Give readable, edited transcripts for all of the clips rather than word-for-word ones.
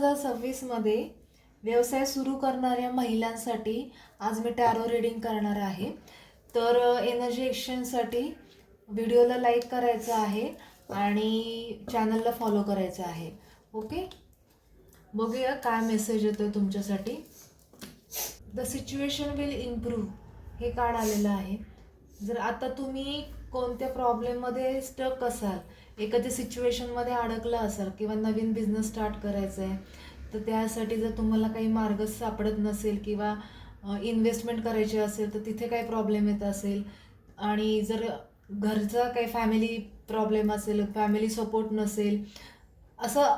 2026 मध्ये व्यवसाय सुरू करणाऱ्या महिलांसाठी आज मी टॅरो रीडिंग करणार आहे। तर एनर्जी एक्सचेंजसाठी व्हिडिओला लाईक करायचं आहे आणि चॅनलला फॉलो करायचं आहे। ओके, बघूया काय मेसेज येतोय तुमच्यासाठी। द सिच्युएशन विल इम्प्रूव्ह हे कार्ड आलेलं आहे। जर आता तुम्ही कोणत्या प्रॉब्लेममध्ये स्टक असाल, एखाद्या सिच्युएशनमध्ये अडकला असाल किंवा नवीन बिझनेस स्टार्ट करायचा आहे, तर त्यासाठी जर तुम्हाला काही मार्ग सापडत नसेल किंवा इन्व्हेस्टमेंट करायची असेल तर तिथे काही प्रॉब्लेम येत असेल आणि जर घरचा काही फॅमिली प्रॉब्लेम असेल, फॅमिली सपोर्ट नसेल, असं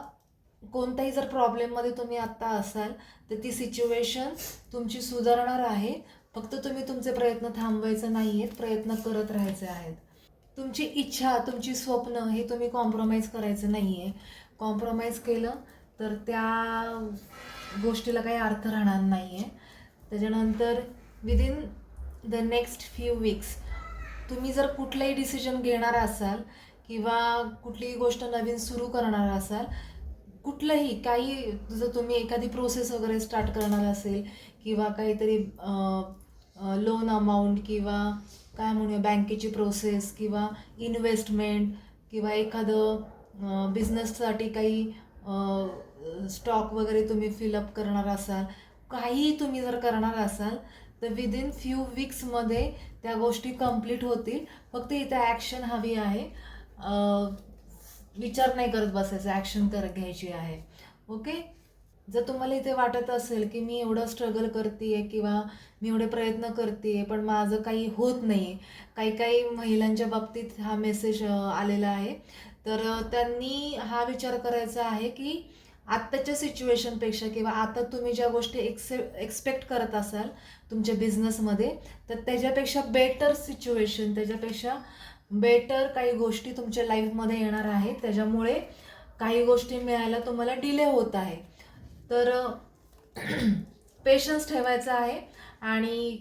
कोणत्याही जर प्रॉब्लेममध्ये तुम्ही आत्ता असाल तर ती सिच्युएशन तुमची सुधारणार आहे। फक्त तुम्ही तुमचे प्रयत्न थांबवायचे नाही आहेत, प्रयत्न करत राहायचे आहेत। तुमची इच्छा, तुमची स्वप्न हे तुम्ही कॉम्प्रोमाइज करायचं नाही आहे। कॉम्प्रोमाइज केलं तर त्या गोष्टीला काही अर्थ राहणार नाही आहे। त्याच्यानंतर within the next few weeks तुम्ही जर कुठलाही डिसिजन घेणार असाल किंवा कुठलीही गोष्ट नवीन सुरू करणार असाल, कुठलंही काही जर तुम्ही एखादी प्रोसेस वगैरे स्टार्ट करणार असेल किंवा काहीतरी लोन अमाऊंट किंवा काय म्हणूया बँकेची प्रोसेस किंवा इन्व्हेस्टमेंट किंवा एखादं बिझनेससाठी काही स्टॉक वगैरे तुम्ही फिलअप करणार असाल, काहीही तुम्ही जर करणार असाल तर विदिन फ्यू वीक्समध्ये त्या गोष्टी कंप्लीट होतील। फक्त इथे ॲक्शन हवी आहे, विचार नाही करत बसायचं, ॲक्शन घ्यायची आहे। ओके, जर तुम्हाला इथे वाटत असेल की मी एवढं स्ट्रगल करते आहे किंवा मी एवढे प्रयत्न करते आहे पण माझं काही होत नाही आहे, काही महिलांच्या बाबतीत हा मेसेज आलेला आहे, तर त्यांनी हा विचार करायचा आहे की आत्ताच्या सिच्युएशनपेक्षा किंवा आता तुम्ही ज्या गोष्टी एक्सपेक्ट करत असाल तुमच्या बिझनेसमध्ये, तर त्याच्यापेक्षा बेटर सिच्युएशन, त्याच्यापेक्षा बेटर काही गोष्टी तुमच्या लाईफमध्ये येणार आहेत। त्याच्यामुळे काही गोष्टी मिळायला तुम्हाला डिले होत आहे, तर पेशन्स ठेवायचा आहे आणि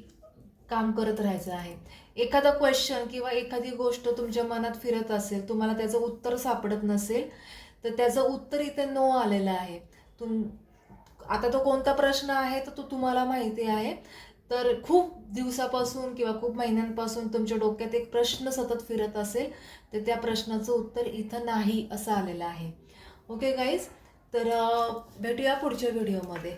काम करत राहायचं आहे। एखादा क्वेश्चन किंवा एखादी गोष्ट तुमच्या मनात फिरत असेल, तुम्हाला त्याचं उत्तर सापडत नसेल, तर त्याचं उत्तर इथे नो आलेलं आहे। आता तो कोणता प्रश्न आहे तर तो तुम्हाला माहिती आहे, तर खूप दिवसापासून किंवा खूप महिन्यांपासून तुमच्या डोक्यात एक प्रश्न सतत फिरत असेल तर त्या प्रश्नाचं उत्तर इथं नाही असं आलेलं आहे। ओके गाईज, तर भेटूया पुढच्या व्हिडिओमध्ये।